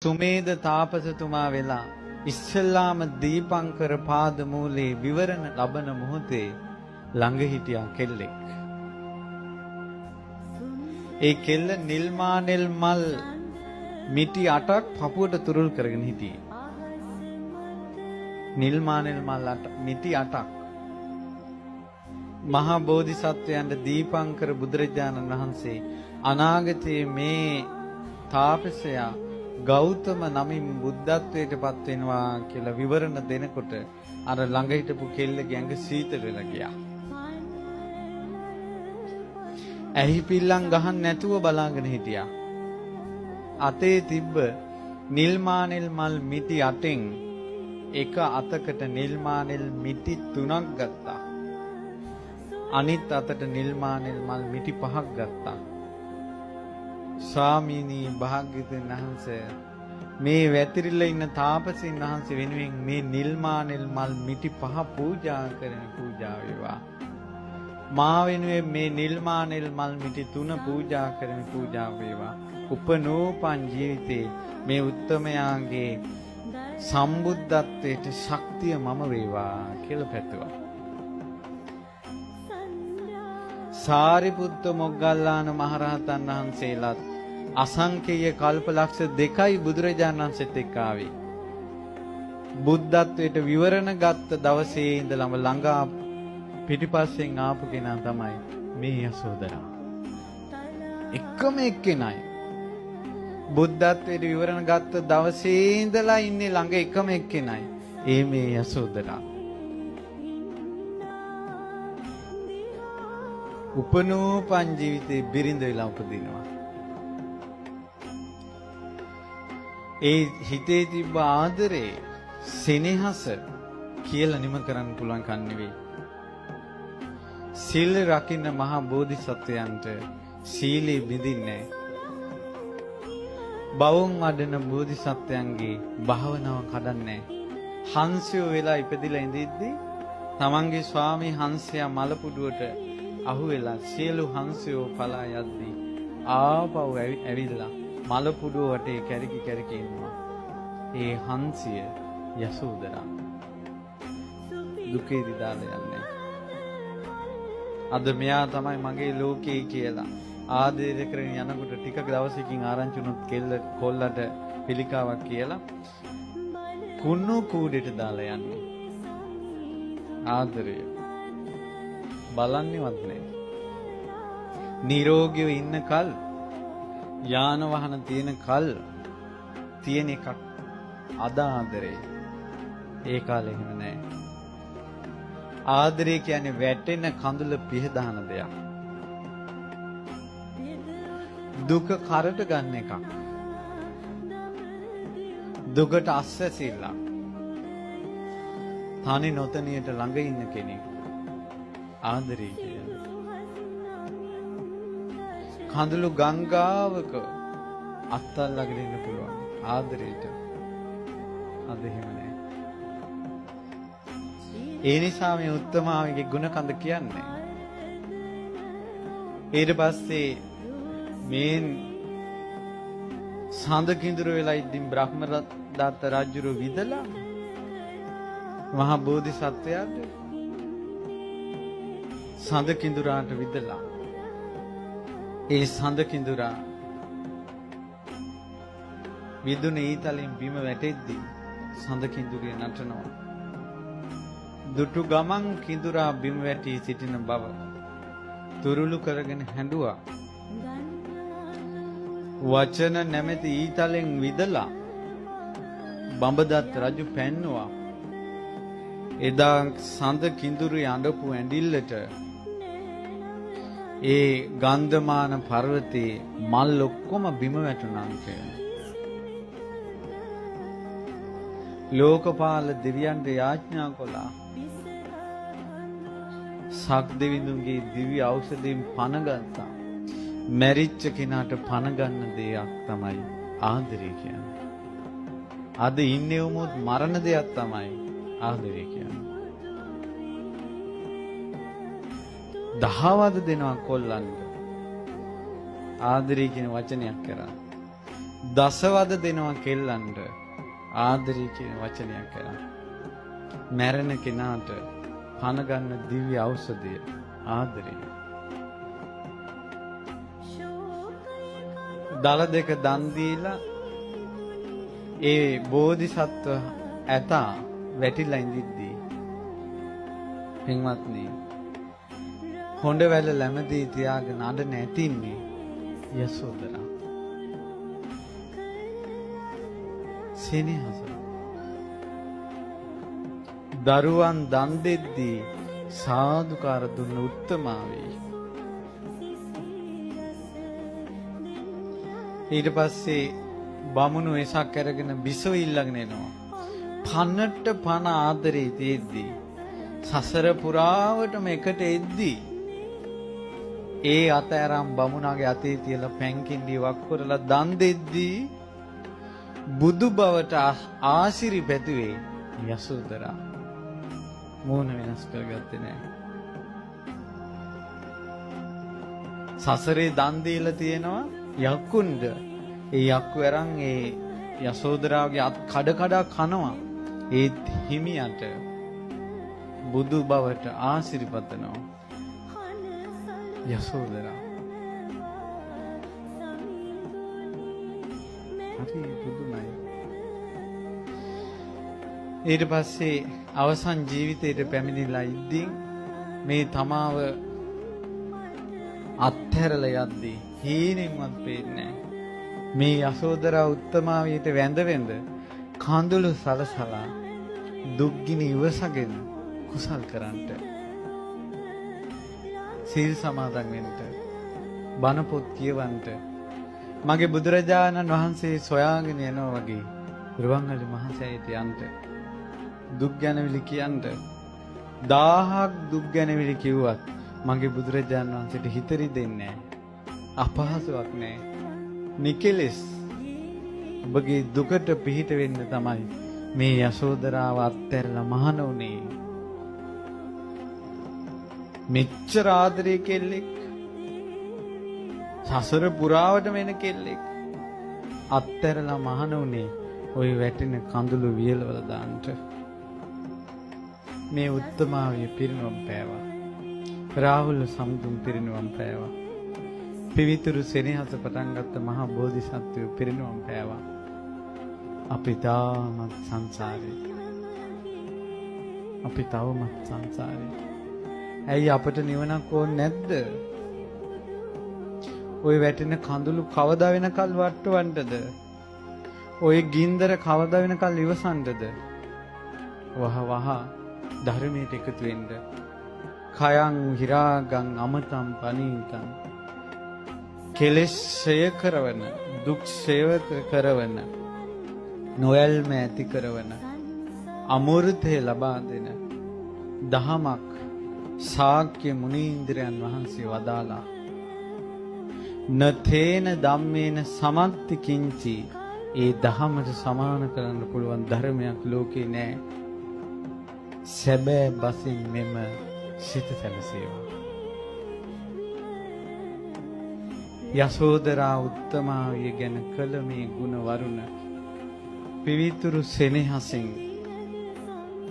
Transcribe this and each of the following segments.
සුමේද තාපසතුමා වෙලා ඉස්සල්ලාම දීපංකර පාද මූලේ විවරණ ලබන මොහොතේ ළඟ හිටියා කෙල්ලෙක්. ඒ කෙල්ල නිල්මානෙල් මල් මිටි 8ක් පපුවට තුරුල් කරගෙන හිටියේ. නිල්මානෙල් මල් මිටි 8ක්. මහා බෝධිසත්වයන්ට දීපංකර බුදුරජාණන් වහන්සේ අනාගතයේ මේ තාපසයා ගෞතම නමින් බුද්ධත්වයට පත් වෙනවා කියලා විවරණ දෙනකොට අර ළඟ හිටපු කෙල්ලගේ ඇඟ සීතල වෙලා ගියා. ඇහි පිල්ලම් ගහන්න නැතුව බලාගෙන හිටියා. අතේ තිබ්බ නිල්මානෙල් මල් මිටි 8න් එක අතකට නිල්මානෙල් මිටි 3ක් ගත්තා. අනිත් අතට නිල්මානෙල් මල් මිටි 5ක් ගත්තා. ස්වාමීනි භාග්‍යවතුන් වහන්සේ මේ වැතිරිලා ඉන්න තාපසීන් වහන්සේ වෙනුවෙන් මේ නිල්මානෙල් මල් මිටි 5 පූජා කරන පූජා වේවා. මා වෙනුවෙන් මේ නිල්මානෙල් මල් මිටි 3 පූජා කරන පූජා වේවා. උපනෝපන් ජීවිතේ මේ උත්තමයාගේ සම්බුද්ධත්වයට ශක්තිය මම වේවා කියලා පැතුවා. සාරිපුත්ත මොග්ගල්ලාන මහරහතන් වහන්සේලාත් අසංකේය කල්පලක්ෂ 2යි බුදුරජාණන් වහන්සේත් එක්ක ආවේ. බුද්ධත්වයට විවරණ ගත්ත දවසේ ඉඳලම ළඟා පිටිපස්සෙන් ආපු කෙනා තමයි මේ යසෝදරා. එකම එක්කෙනයි. බුද්ධත්වයට විවරණ ගත්ත දවසේ ඉඳලා ඉන්නේ ළඟ එකම එක්කෙනයි. ඒ මේ යසෝදරා. උපනෝපන් ජීවිතේ බිරිඳ වෙලා උපදිනවා. ඒ හිතේ තිබ්බ ආදරේ සෙනෙහස කියලා නිම කරන්න පුළුවන් කන් නෙවෙයි. සීල රකින්න මහා බෝධිසත්වයන්ට සීලේ බිඳින්නේ බවුන් වඩන බෝධිසත්වයන්ගේ භාවනාව කඩන්නේ. හංසයෝ වෙලා ඉපදිලා ඉඳිද්දී තමන්ගේ ස්වාමී හංසයා මලපුඩුවට අහුවෙලා සියලු හංසයෝ පලා යද්දී ආපහු ඇවිල්ලා මලපුඩුව වටේ කැරකි කැරකි ඉන්නවා. ඒ හංසිය යසෝදරා දුකේදී දාලා යන්නේ. අද මෙයා තමයි මගේ ලෝකේ කියලා ආදරය කරගෙන යනකොට ටික දවසකින් ආරංචි වුණොත් කොල්ලට පිළිකාවක් කියලා කුණු කූඩේට දාලා යන්නේ. ආදරය බලන්නේවත් නැහැ. නිරෝගීව ඉන්න කල් යාන වාහන තියෙන කල් තියෙන එකක් අද ආදරේ. ඒ කාලේ එහෙම නැහැ. ආදරේ කියන්නේ වැටෙන කඳුල පිහදාන දෙයක්. දුක කරට ගන්න එකක්. දුකට අස්සසිල්ල. තනි නොතනියට ළඟ ඉන්න කෙනෙක්. ආදරේ කියන්නේ කඳුළු ගංගාවක අත්අල්ලගෙන ඉන්න පුළුවන් ආදරේට. අද එහෙම නැහැ. ඒ නිසා මේ උත්තමාවිගේ ගුණ කඳ කියන්නේ. ඊට පස්සේ මේ සඳ කිඳුර වෙලා ඉදින් බ්‍රහ්මදත්ත රජුරු විදලා මහා බෝධිසත්වයාට සඳ කිඳුරාට විදලා ඒ සඳ කිඳුරා විදුන ඊතලෙන් බිම වැටෙද්දී සඳ කිඳුරිය නටනවා. දුටු ගමන් කිඳුරා බිම වැටි සිටින බව තුරුළු කරගෙන හැඬුවා. වචන නැමැති ඊතලෙන් විදලා බඹදත් රජු පැන්නුවා. එදා සඳ කිඳුරේ අඬපු ඇඬිල්ලට ඒ ගන්ධමාන පර්වතේ මල් ඔක්කොම බිම වැටුණා කියලා. ලෝකපාල දෙවියන්ට යාඥා කළා. සක් දෙවිඳුන්ගේ දිව්‍ය ඖෂධයෙන් පණ ගත්තා. මැරිච්ච කෙනාට පණ ගන්න දෙයක් තමයි ආදරය කියන්නේ. අද ඉන්නේ උමුත් මරණ දෙයක් තමයි ආදරය කියන්නේ. දහවද දෙනවා කොල්ලන්ට ආදරය කියන වචනයක් කරා. දසවද දෙනවා කෙල්ලන්ට ආදරේ කියන වචනයක් කරා. මැරෙන කෙනාට පණ ගන්න දිව්‍ය ඖෂධය ආදරය. දල දෙක දන් දීලා ඒ බෝධිසත්ව ඇතා වැටිලා ඉඳිද්දී පින්වත්නි හොඬ වැල ලැමදී තියාගෙන අඬ නැතින්නේ යසෝදරා. සෙනෙහස දරුවන් දන් දෙද්දී සාදුකාර දුන්න උත්තමාවී. ඊට පස්සේ බමුණු වෙසක් අරගෙන බිසව ඊළඟන එනවා. පන්නට පන ආදරේ තියෙද්දී සසර පුරාවටම එකට එද්දී ඒ අතෑරම් බමුණාගේ අතේ තියලා පැන්කින්ඩි වක් කරලා දන් දෙද්දී බුදු බවට ආශිරි පැතුවේ යසෝදරා. මූණ වෙනස් කරගත්තේ නැහැ. සසරේ දන් දීලා තියෙනවා යක්කුන්ට. ඒ යක්කු අරන් ඒ යසෝදරාගේ අත් කඩ කඩ කනවා. ඒත් හිමියට බුදු බවට ආශිර්වාදනවා යසෝදරා. හරි පුදුමයි. ඊට පස්සේ අවසන් ජීවිතයට පැමිණිලා ඉද්දී මේ තමාව අත්හැරලා යද්දී හීනෙන්වත් පේන්නේ මේ යසෝදරා උත්තමාවියට වැඳ වැඳ කඳුළු සලසලා දුක්ගිනි ඉවසගෙන කුසල් කරන්නට සීල් සමාදන් වෙන්නට බණ පොත් කියවන්නට මගේ බුදුරජාණන් වහන්සේ සොයාගෙන යනවා වගේ රුවන්වැලි මහසෑයට යන්න දුක් ගැනවිලි කියන්න 1000ක් දුක් ගැනවිලි කිව්වත් මගේ බුදුරජාණන් වහන්සේට හිතරි දෙන්නේ අපහසුයක් නෑ. නිකලස් ඔබගේ දුකට පිහිට වෙන්න තමයි මේ යසෝදරාව අත්හැරලා මහාන වුණේ. මෙච්චර ආදරේ කෙල්ලෙක් සසර පුරාවටම එන කෙල්ලෙක් අත්හැරලා මහාන වුණේ ওই වැටෙන කඳුළු වියලවල දාන්නට. මේ උත්තමාවිය පිරිනුවම් පෑවා. රාහුල සම්තුම් පිරිනුවම් පෑවා. පිවිතුරු සෙනෙහස පටන් ගත්ත මහා බෝධිසත්වයෝ පිරිනුවම් පෑවා. අපි තාමත් සංසාරේ. අපි තවමත් සංසාරේ. ඇයි අපට නිවනක් ඕනේ නැද්ද? ওই වැටෙන කඳුළු කවදා වෙනකල් වට්ටවන්නද? ওই ගින්දර කවදා වෙනකල් ඉවසන්නද? වහ වහ ධර්මයට එකතු වෙන්න. කයං හිරාගං අමතං පනීතං. කෙලෙස් ඡය කරවන, දුක් ඡය කරවන, නොයල්ම ඇති කරවන, අමෘතය ලබා දෙන දහමක් ශාක්‍ය මුනීන්ද්‍රයන් වහන්සේ වදාලා. නතේන ධම්මේන සමත්ති කිංචි. ඒ දහමට සමාන කරන්න පුළුවන් ධර්මයක් ලෝකේ නෑ. සැබෑ බසින් මෙම සිත සැලසේවා. යසෝදරා උත්තමාවිය ගැන කළ මේ ගුණ වරුණ පිවිතුරු සෙනෙහසින්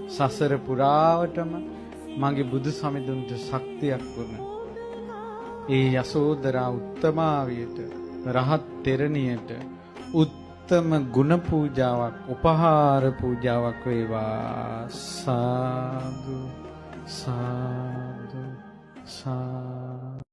සසර පුරාවටම මගේ බුදු සමිඳුන්ට ශක්තියක් වුණ ඒ යසෝදරා උත්තමාවියට රහත් තෙරණියට උත්තම ගුණ පූජාවක් උපහාර පූජාවක් වේවා. සාදු සාදු සාදු.